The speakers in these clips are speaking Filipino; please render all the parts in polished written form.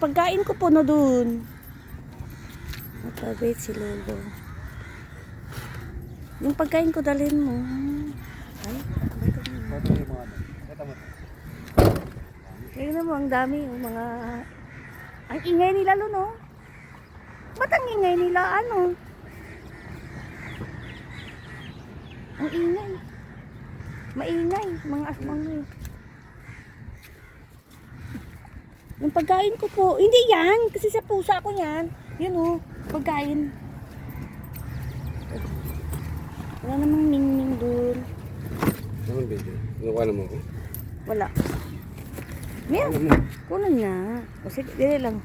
Yung pagkain ko puno dun. Magkabit si Lolo. Yung pagkain ko dalhin mo. Ay, tingnan mo, ang dami. Yung mga... Ang ingay nila, Lolo. Ba't ang ingay nila? Ano? Ang ingay. Maingay. Mga asmang eh. Yung pagkain ko po. Hindi yan. Kasi sa pusa ko yan. Yun o. Pagkain. Wala namang ningning dun. Naman video. Nakuha mo ko? Wala. Meron. Kunan nga. O sige, dili lang.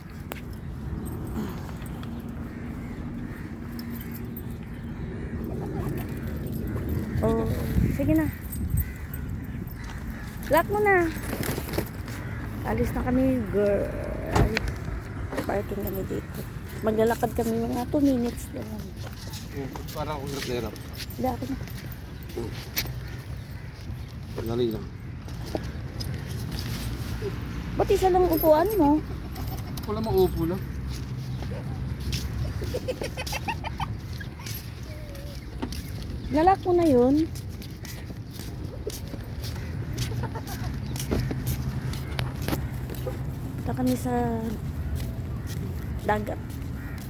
Oh, sige na. Lock mo na. Alis na kami, girl. Parking kami dito. Maglalakad kami mga 2 minutes lang. Parang ako hirap na hirap. Hindi ako na. Dali lang. Ba't isa lang upuan mo? Wala mauupo lang. Nalak mo na yun. Punta kami sa dagat.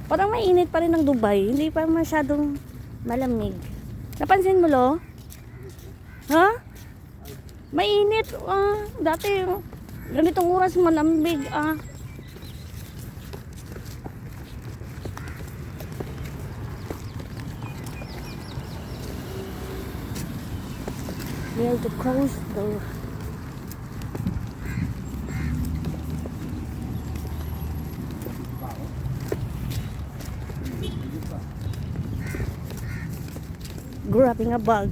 Parang mainit pa rin ng Dubai. Hindi pa masyadong malamig. Napansin mo, Lo? Ha? Mainit. Dati, ganitong oras malamig. Near the coast, though. Grabbing a bug.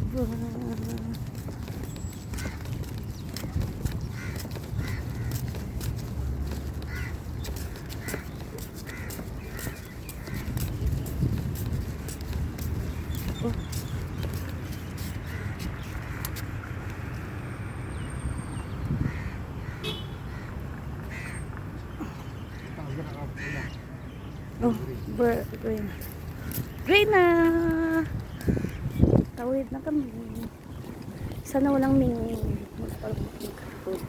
Oh, green. Green na! Tawid na kami. Sana walang minging. Magpapagod.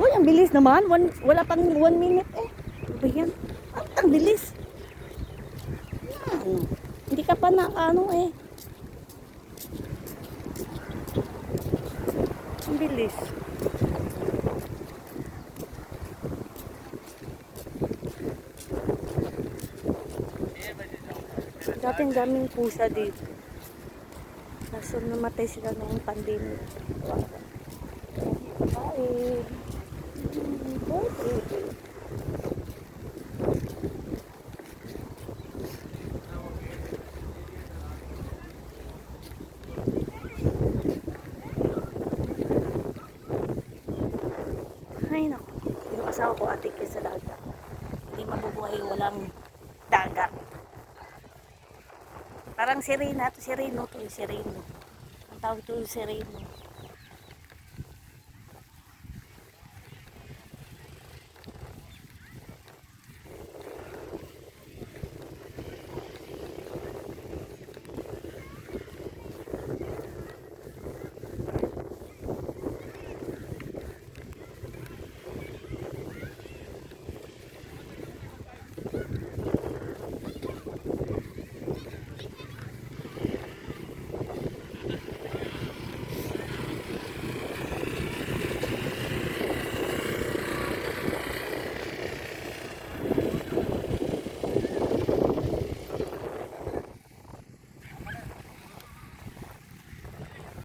Uy, ang bilis naman. Wala pang 1 minute eh. Ano ba yan? Ang bilis. Yan. Hindi ka pa ano eh. Ang bilis. Dati ang daming pusa dito. Kaso namatay sila noong pandemic. Bye. Ay naku, yung asawa ko atik sa dagat. Hindi mabubuhay walang dagat. Parang sirena to, sireno to, sireno. Ang tawag to sireno.